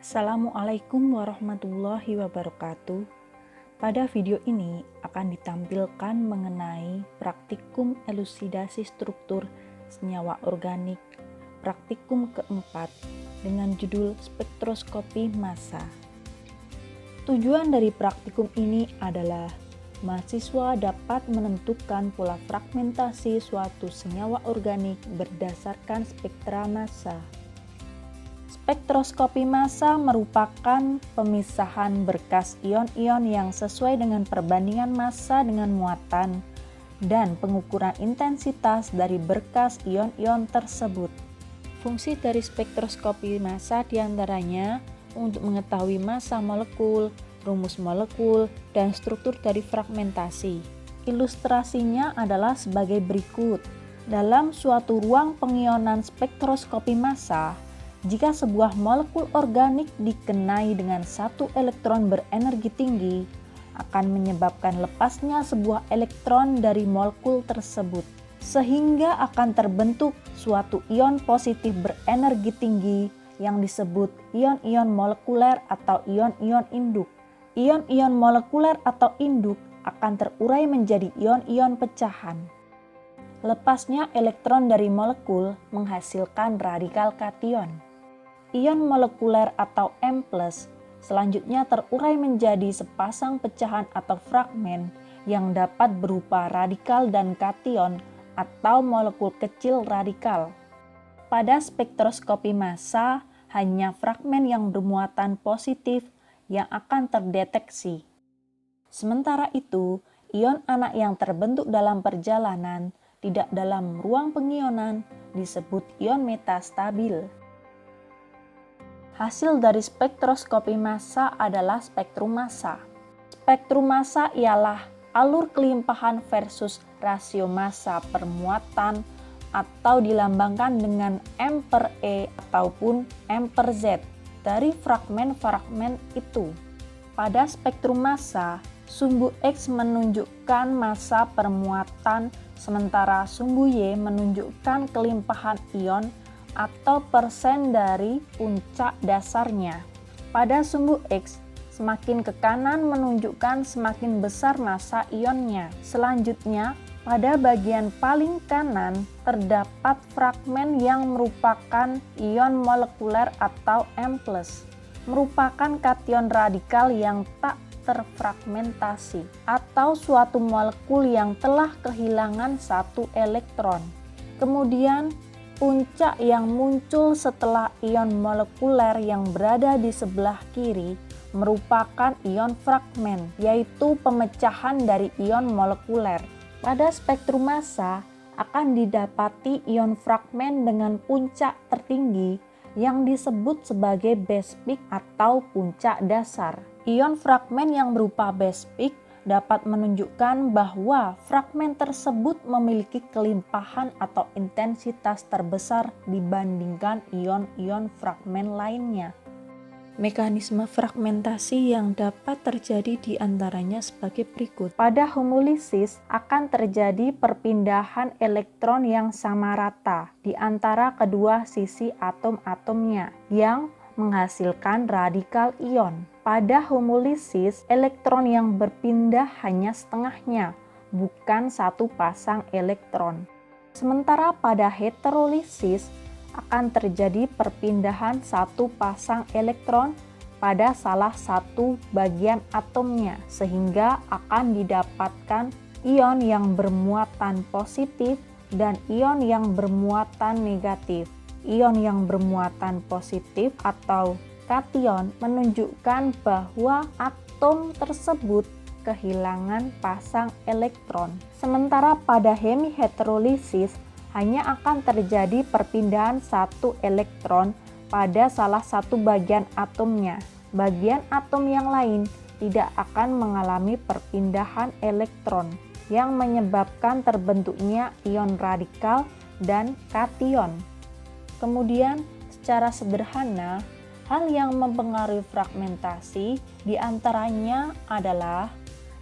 Assalamualaikum warahmatullahi wabarakatuh. Pada video ini akan ditampilkan mengenai praktikum elusidasi struktur senyawa organik praktikum keempat dengan judul spektroskopi massa. Tujuan dari praktikum ini adalah mahasiswa dapat menentukan pola fragmentasi suatu senyawa organik berdasarkan spektra massa. Spektroskopi massa merupakan pemisahan berkas ion-ion yang sesuai dengan perbandingan massa dengan muatan dan pengukuran intensitas dari berkas ion-ion tersebut. Fungsi dari spektroskopi massa diantaranya untuk mengetahui massa molekul, rumus molekul, dan struktur dari fragmentasi. Ilustrasinya adalah sebagai berikut. Dalam suatu ruang pengionan spektroskopi massa, jika sebuah molekul organik dikenai dengan satu elektron berenergi tinggi, akan menyebabkan lepasnya sebuah elektron dari molekul tersebut, sehingga akan terbentuk suatu ion positif berenergi tinggi yang disebut ion-ion molekuler atau ion-ion induk. Ion-ion molekuler atau induk akan terurai menjadi ion-ion pecahan. Lepasnya elektron dari molekul menghasilkan radikal kation. Ion molekuler atau M+, selanjutnya terurai menjadi sepasang pecahan atau fragmen yang dapat berupa radikal dan kation atau molekul kecil radikal. Pada spektroskopi massa, hanya fragmen yang bermuatan positif yang akan terdeteksi. Sementara itu, ion anak yang terbentuk dalam perjalanan tidak dalam ruang pengionan disebut ion metastabil. Hasil dari spektroskopi massa adalah spektrum massa. Spektrum massa ialah alur kelimpahan versus rasio massa per muatan atau dilambangkan dengan M/E ataupun M/Z dari fragmen-fragmen itu. Pada spektrum massa, sumbu X menunjukkan massa per muatan, sementara sumbu Y menunjukkan kelimpahan ion atau persen dari puncak dasarnya. Pada sumbu X, semakin ke kanan menunjukkan semakin besar massa ionnya. Selanjutnya, pada bagian paling kanan terdapat fragmen yang merupakan ion molekuler atau M+, merupakan kation radikal yang tak terfragmentasi atau suatu molekul yang telah kehilangan satu elektron. Kemudian, puncak yang muncul setelah ion molekuler yang berada di sebelah kiri merupakan ion fragmen, yaitu pemecahan dari ion molekuler. Pada spektrum massa akan didapati ion fragmen dengan puncak tertinggi yang disebut sebagai base peak atau puncak dasar. Ion fragmen yang berupa base peak dapat menunjukkan bahwa fragmen tersebut memiliki kelimpahan atau intensitas terbesar dibandingkan ion-ion fragmen lainnya. Mekanisme fragmentasi yang dapat terjadi di antaranya sebagai berikut. Pada homolisis akan terjadi perpindahan elektron yang sama rata di antara kedua sisi atom-atomnya yang menghasilkan radikal ion. Pada homolisis, elektron yang berpindah hanya setengahnya, bukan satu pasang elektron. Sementara pada heterolisis akan terjadi perpindahan satu pasang elektron pada salah satu bagian atomnya, sehingga akan didapatkan ion yang bermuatan positif dan ion yang bermuatan negatif. Ion yang bermuatan positif atau kation menunjukkan bahwa atom tersebut kehilangan pasang elektron. Sementara pada hemiheterolisis hanya akan terjadi perpindahan satu elektron pada salah satu bagian atomnya. Bagian atom yang lain tidak akan mengalami perpindahan elektron yang menyebabkan terbentuknya ion radikal dan kation. Kemudian, secara sederhana, hal yang mempengaruhi fragmentasi diantaranya adalah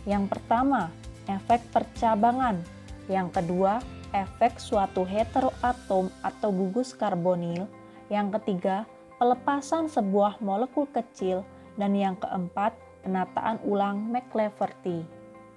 yang pertama, efek percabangan, yang kedua, efek suatu heteroatom atau gugus karbonil, yang ketiga, pelepasan sebuah molekul kecil, dan yang keempat, penataan ulang McLafferty.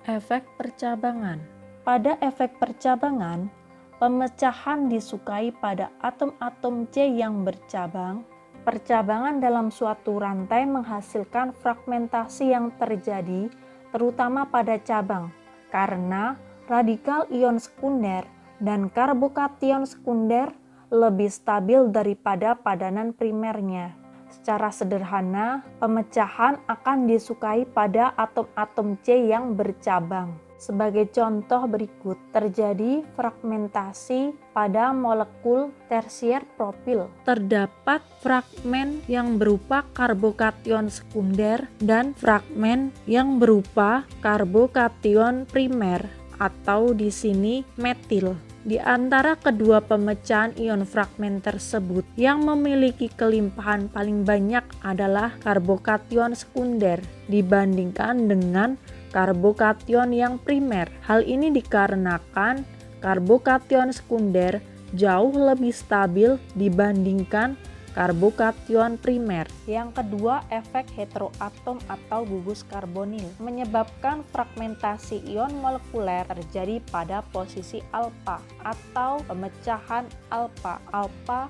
Efek percabangan. Pada efek percabangan, pemecahan disukai pada atom-atom C yang bercabang. Percabangan dalam suatu rantai menghasilkan fragmentasi yang terjadi terutama pada cabang, karena radikal ion sekunder dan karbokation sekunder lebih stabil daripada padanan primernya. Secara sederhana, pemecahan akan disukai pada atom-atom C yang bercabang. Sebagai contoh berikut, terjadi fragmentasi pada molekul tersier propil. Terdapat fragmen yang berupa karbokation sekunder dan fragmen yang berupa karbokation primer atau di sini metil. Di antara kedua pemecahan ion fragmen tersebut, yang memiliki kelimpahan paling banyak adalah karbokation sekunder dibandingkan dengan karbokation yang primer. Hal ini dikarenakan karbokation sekunder jauh lebih stabil dibandingkan karbokation primer. Yang kedua, efek heteroatom atau gugus karbonil menyebabkan fragmentasi ion molekuler terjadi pada posisi alfa atau pemecahan alpha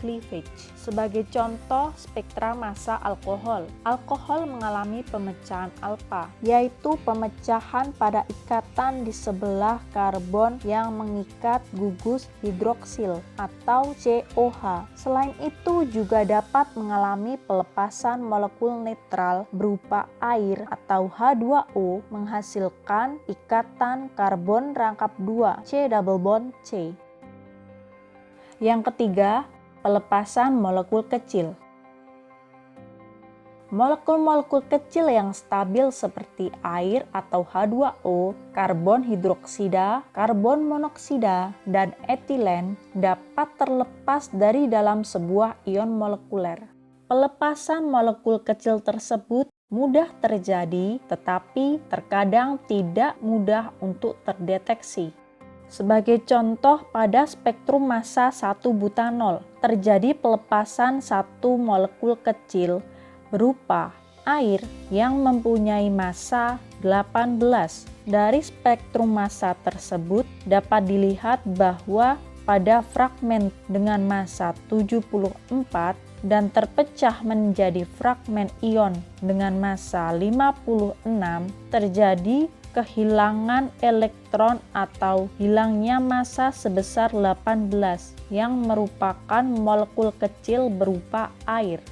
cleavage. Sebagai contoh, spektra massa alkohol. Alkohol mengalami pemecahan alfa, yaitu pemecahan pada ikatan di sebelah karbon yang mengikat gugus hidroksil atau COH. Selain itu juga dapat mengalami pelepasan molekul netral berupa air atau H2O menghasilkan ikatan karbon rangkap 2 C double bond C. Yang ketiga, pelepasan molekul kecil. Molekul-molekul kecil yang stabil seperti air atau H2O, karbon hidroksida, karbon monoksida, dan etilen dapat terlepas dari dalam sebuah ion molekuler. Pelepasan molekul kecil tersebut mudah terjadi, tetapi terkadang tidak mudah untuk terdeteksi. Sebagai contoh, pada spektrum massa 1 butanol, terjadi pelepasan satu molekul kecil berupa air yang mempunyai massa 18. Dari spektrum massa tersebut dapat dilihat bahwa pada fragmen dengan massa 74 dan terpecah menjadi fragmen ion dengan massa 56 terjadi kehilangan elektron atau hilangnya massa sebesar 18 yang merupakan molekul kecil berupa air.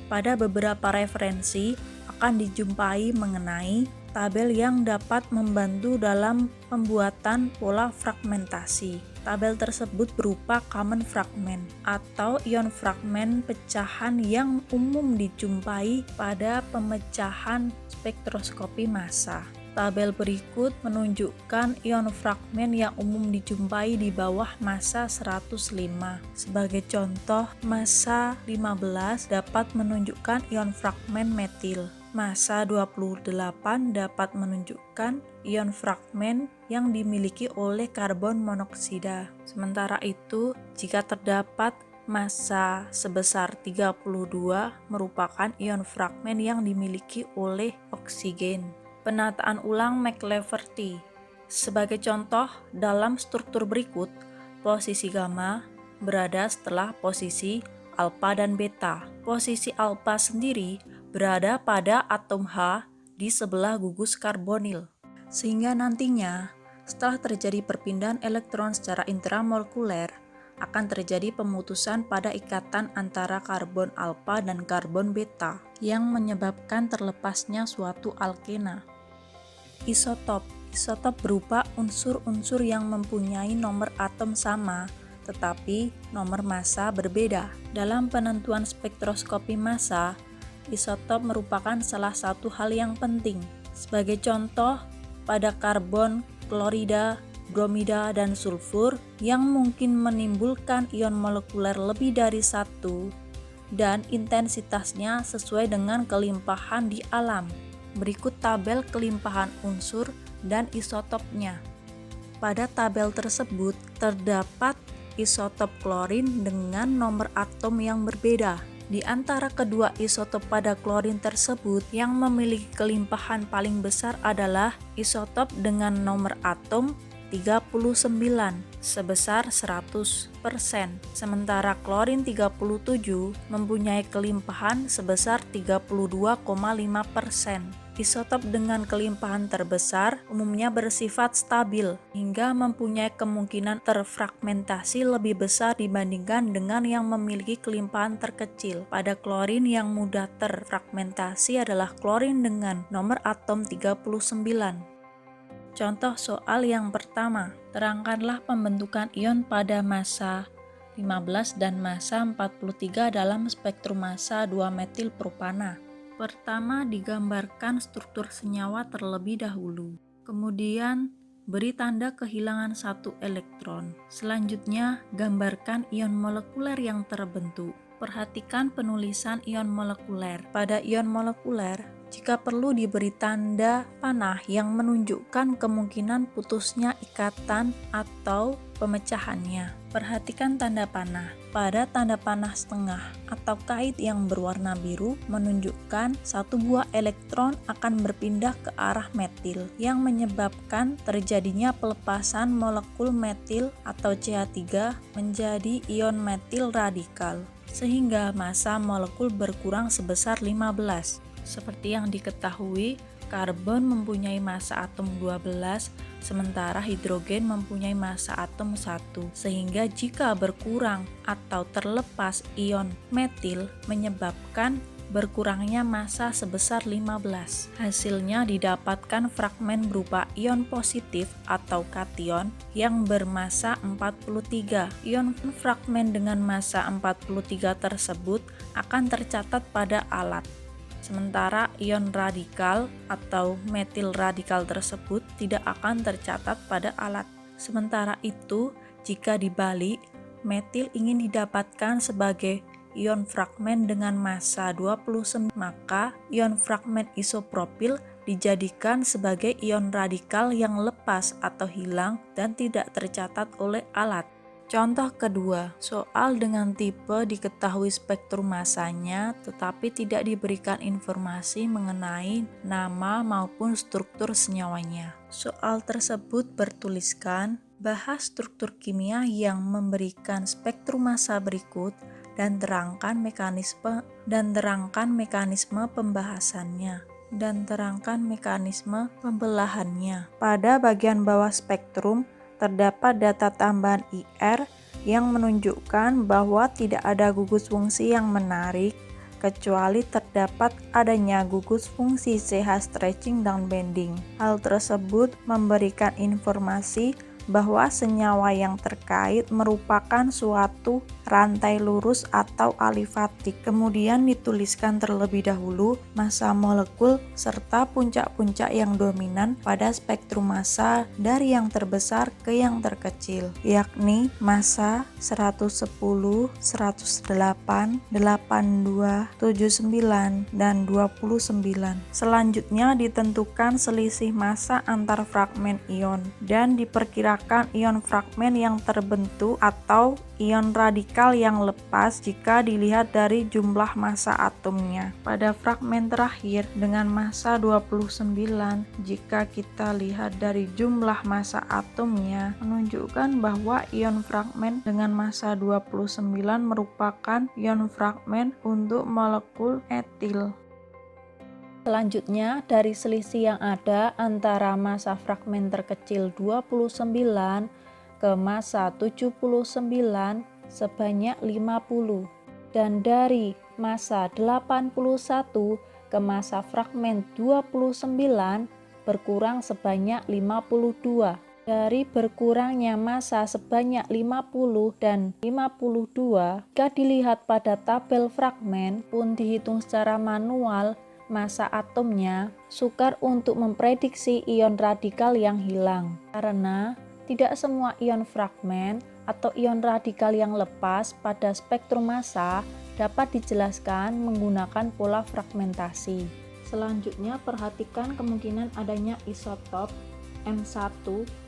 Pada beberapa referensi akan dijumpai mengenai tabel yang dapat membantu dalam pembuatan pola fragmentasi. Tabel tersebut berupa common fragment atau ion fragmen pecahan yang umum dijumpai pada pemecahan spektroskopi massa. Tabel berikut menunjukkan ion fragmen yang umum dijumpai di bawah massa 105. Sebagai contoh, massa 15 dapat menunjukkan ion fragmen metil. Massa 28 dapat menunjukkan ion fragmen yang dimiliki oleh karbon monoksida. Sementara itu, jika terdapat massa sebesar 32 merupakan ion fragmen yang dimiliki oleh oksigen. Penataan ulang McLafferty. Sebagai contoh, dalam struktur berikut, posisi gamma berada setelah posisi alfa dan beta. Posisi alfa sendiri berada pada atom H di sebelah gugus karbonil. Sehingga nantinya, setelah terjadi perpindahan elektron secara intramolekuler, akan terjadi pemutusan pada ikatan antara karbon alfa dan karbon beta yang menyebabkan terlepasnya suatu alkena. Isotop. Isotop berupa unsur-unsur yang mempunyai nomor atom sama tetapi nomor massa berbeda. Dalam penentuan spektroskopi massa, isotop merupakan salah satu hal yang penting. Sebagai contoh, pada karbon, klorida, bromida, dan sulfur yang mungkin menimbulkan ion molekuler lebih dari satu dan intensitasnya sesuai dengan kelimpahan di alam. Berikut tabel kelimpahan unsur dan isotopnya. Pada tabel tersebut terdapat isotop klorin dengan nomor atom yang berbeda. Di antara kedua isotop pada klorin tersebut, yang memiliki kelimpahan paling besar adalah isotop dengan nomor atom 39 sebesar 100%, sementara klorin 37 mempunyai kelimpahan sebesar 32,5%. Isotop dengan kelimpahan terbesar umumnya bersifat stabil hingga mempunyai kemungkinan terfragmentasi lebih besar dibandingkan dengan yang memiliki kelimpahan terkecil. Pada klorin yang mudah terfragmentasi adalah klorin dengan nomor atom 39. Contoh soal yang pertama, terangkanlah pembentukan ion pada massa 15 dan massa 43 dalam spektrum massa 2-metil propana. Pertama, digambarkan struktur senyawa terlebih dahulu. Kemudian, beri tanda kehilangan satu elektron. Selanjutnya, gambarkan ion molekuler yang terbentuk. Perhatikan penulisan ion molekuler. Pada ion molekuler, jika perlu diberi tanda panah yang menunjukkan kemungkinan putusnya ikatan atau pemecahannya. Perhatikan tanda panah. Pada tanda panah setengah atau kait yang berwarna biru menunjukkan satu buah elektron akan berpindah ke arah metil yang menyebabkan terjadinya pelepasan molekul metil atau CH3 menjadi ion metil radikal sehingga massa molekul berkurang sebesar 15. Seperti yang diketahui, karbon mempunyai massa atom 12, sementara hidrogen mempunyai massa atom 1, sehingga jika berkurang atau terlepas ion metil menyebabkan berkurangnya massa sebesar 15. Hasilnya didapatkan fragmen berupa ion positif atau kation yang bermassa 43. Ion fragmen dengan massa 43 tersebut akan tercatat pada alat. Sementara ion radikal atau metil radikal tersebut tidak akan tercatat pada alat. Sementara itu, jika dibalik, metil ingin didapatkan sebagai ion fragmen dengan massa 29, maka ion fragmen isopropil dijadikan sebagai ion radikal yang lepas atau hilang dan tidak tercatat oleh alat. Contoh kedua, soal dengan tipe diketahui spektrum massanya tetapi tidak diberikan informasi mengenai nama maupun struktur senyawanya. Soal tersebut bertuliskan, bahas struktur kimia yang memberikan spektrum massa berikut dan terangkan mekanisme pembahasannya dan terangkan mekanisme pembelahannya. Pada bagian bawah spektrum terdapat data tambahan IR yang menunjukkan bahwa tidak ada gugus fungsi yang menarik kecuali terdapat adanya gugus fungsi CH stretching dan bending. Hal tersebut memberikan informasi bahwa senyawa yang terkait merupakan suatu rantai lurus atau alifatik. Kemudian dituliskan terlebih dahulu massa molekul serta puncak-puncak yang dominan pada spektrum massa dari yang terbesar ke yang terkecil, yakni massa 110, 108, 82, 79, dan 29. Selanjutnya ditentukan selisih massa antar fragmen ion dan diperkirakan ion fragmen yang terbentuk atau ion radikal yang lepas jika dilihat dari jumlah massa atomnya. Pada fragmen terakhir dengan massa 29, jika kita lihat dari jumlah massa atomnya, menunjukkan bahwa ion fragmen dengan massa 29 merupakan ion fragmen untuk molekul etil. Selanjutnya, dari selisih yang ada antara massa fragmen terkecil 29 ke massa 79 sebanyak 50 dan dari massa 81 ke massa fragmen 29 berkurang sebanyak 52. Dari berkurangnya massa sebanyak 50 dan 52, jika dilihat pada tabel fragmen pun dihitung secara manual massa atomnya, sukar untuk memprediksi ion radikal yang hilang karena tidak semua ion fragmen atau ion radikal yang lepas pada spektrum massa dapat dijelaskan menggunakan pola fragmentasi. Selanjutnya, perhatikan kemungkinan adanya isotop M1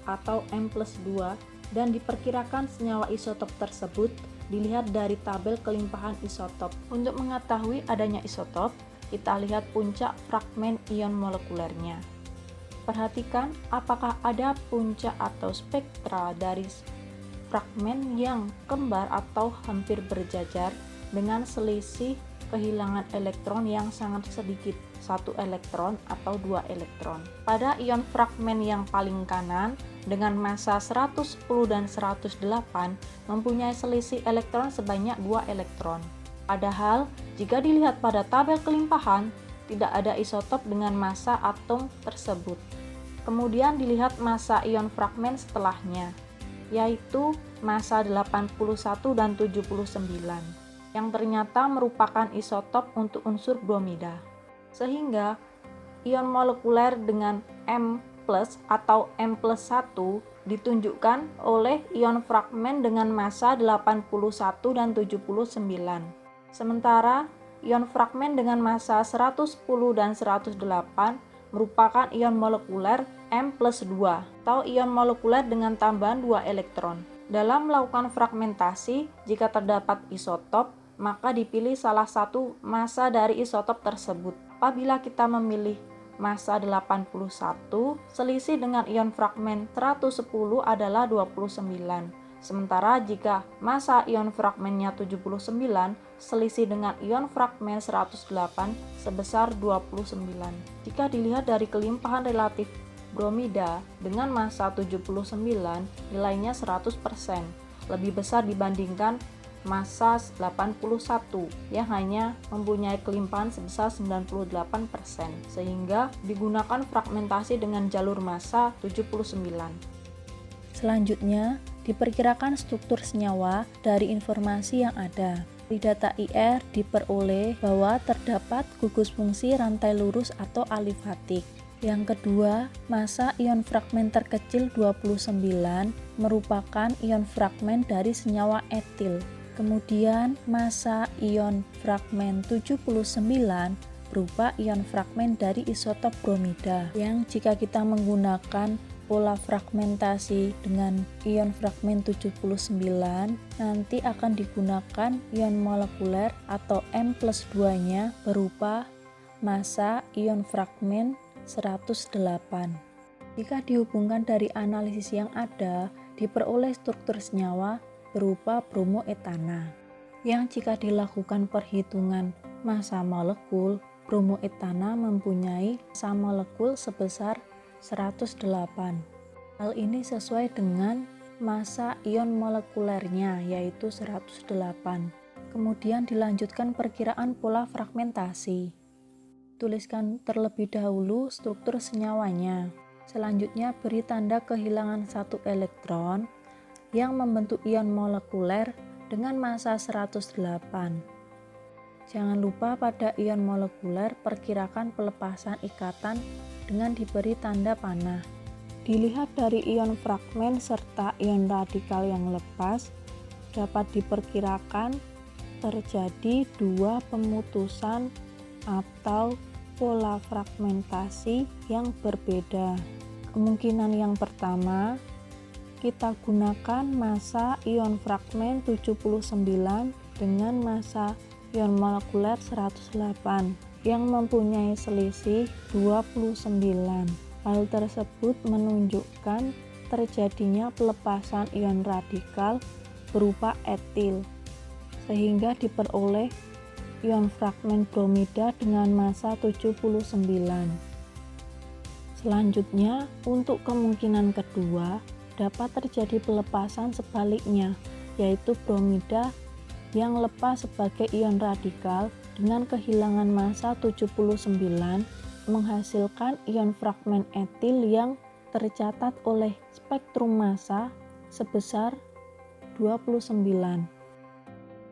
atau M+2 dan diperkirakan senyawa isotop tersebut dilihat dari tabel kelimpahan isotop. Untuk mengetahui adanya isotop, kita lihat puncak fragmen ion molekulernya. Perhatikan apakah ada puncak atau spektra dari fragmen yang kembar atau hampir berjajar dengan selisih kehilangan elektron yang sangat sedikit, 1 elektron atau 2 elektron. Pada ion fragmen yang paling kanan dengan massa 110 dan 108 mempunyai selisih elektron sebanyak 2 elektron. Padahal jika dilihat pada tabel kelimpahan, tidak ada isotop dengan massa atom tersebut. Kemudian dilihat massa ion fragmen setelahnya, yaitu massa 81 dan 79, yang ternyata merupakan isotop untuk unsur bromida. Sehingga ion molekuler dengan M+ atau M+1 ditunjukkan oleh ion fragmen dengan massa 81 dan 79. Sementara ion fragmen dengan massa 110 dan 108 merupakan ion molekuler M+2 atau ion molekuler dengan tambahan 2 elektron. Dalam melakukan fragmentasi, jika terdapat isotop, maka dipilih salah satu massa dari isotop tersebut. Apabila kita memilih massa 81, selisih dengan ion fragmen 110 adalah 29. Sementara jika massa ion fragmennya 79, selisih dengan ion fragmen 108 sebesar 29. Jika dilihat dari kelimpahan relatif bromida dengan massa 79, nilainya 100%, lebih besar dibandingkan massa 81 yang hanya mempunyai kelimpahan sebesar 98%, sehingga digunakan fragmentasi dengan jalur massa 79. Selanjutnya, diperkirakan struktur senyawa dari informasi yang ada. Di data IR diperoleh bahwa terdapat gugus fungsi rantai lurus atau alifatik. Yang kedua, massa ion fragmen terkecil 29 merupakan ion fragmen dari senyawa etil. Kemudian massa ion fragmen 79 berupa ion fragmen dari isotop bromida, yang jika kita menggunakan pola fragmentasi dengan ion fragmen 79 nanti akan digunakan ion molekuler atau M+2-nya berupa massa ion fragmen 108. Jika dihubungkan dari analisis yang ada, diperoleh struktur senyawa berupa bromoetana, yang jika dilakukan perhitungan massa molekul, bromoetana mempunyai massa molekul sebesar 108. Hal ini sesuai dengan massa ion molekulernya, yaitu 108. Kemudian dilanjutkan perkiraan pola fragmentasi. Tuliskan terlebih dahulu struktur senyawanya. Selanjutnya beri tanda kehilangan 1 elektron yang membentuk ion molekuler dengan massa 108. Jangan lupa pada ion molekuler perkirakan pelepasan ikatan dengan diberi tanda panah. Dilihat dari ion fragmen serta ion radikal yang lepas, dapat diperkirakan terjadi 2 pemutusan atau pola fragmentasi yang berbeda. Kemungkinan yang pertama, kita gunakan massa ion fragmen 79 dengan massa ion molekuler 108 yang mempunyai selisih 29. Hal tersebut menunjukkan terjadinya pelepasan ion radikal berupa etil, sehingga diperoleh ion fragmen bromida dengan massa 79. Selanjutnya, untuk kemungkinan kedua, dapat terjadi pelepasan sebaliknya, yaitu bromida yang lepas sebagai ion radikal dengan kehilangan massa 79 menghasilkan ion fragmen etil yang tercatat oleh spektrum massa sebesar 29.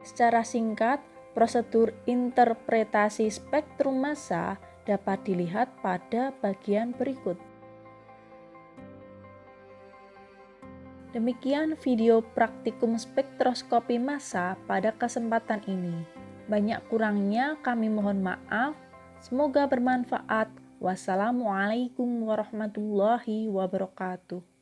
Secara singkat, prosedur interpretasi spektrum massa dapat dilihat pada bagian berikut. Demikian video praktikum spektroskopi massa pada kesempatan ini. Banyak kurangnya kami mohon maaf. Semoga bermanfaat. Wassalamualaikum warahmatullahi wabarakatuh.